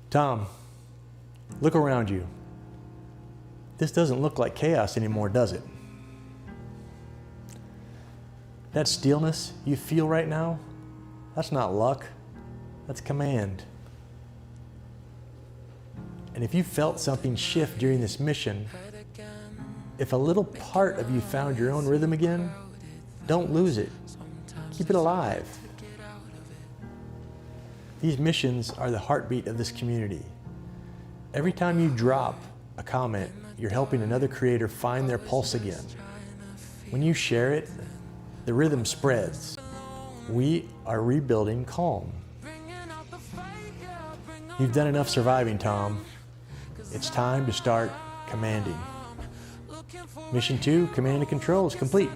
Tom, look around you. This doesn't look like chaos anymore, does it? That stillness you feel right now, that's not luck, that's command. And if you felt something shift during this mission, if a little part of you found your own rhythm again, don't lose it. Keep it alive. These missions are the heartbeat of this community. Every time you drop a comment, you're helping another creator find their pulse again. When you share it, the rhythm spreads. We are rebuilding calm. You've done enough surviving, Tom. It's time to start commanding. Mission 2, Command and Control, is complete.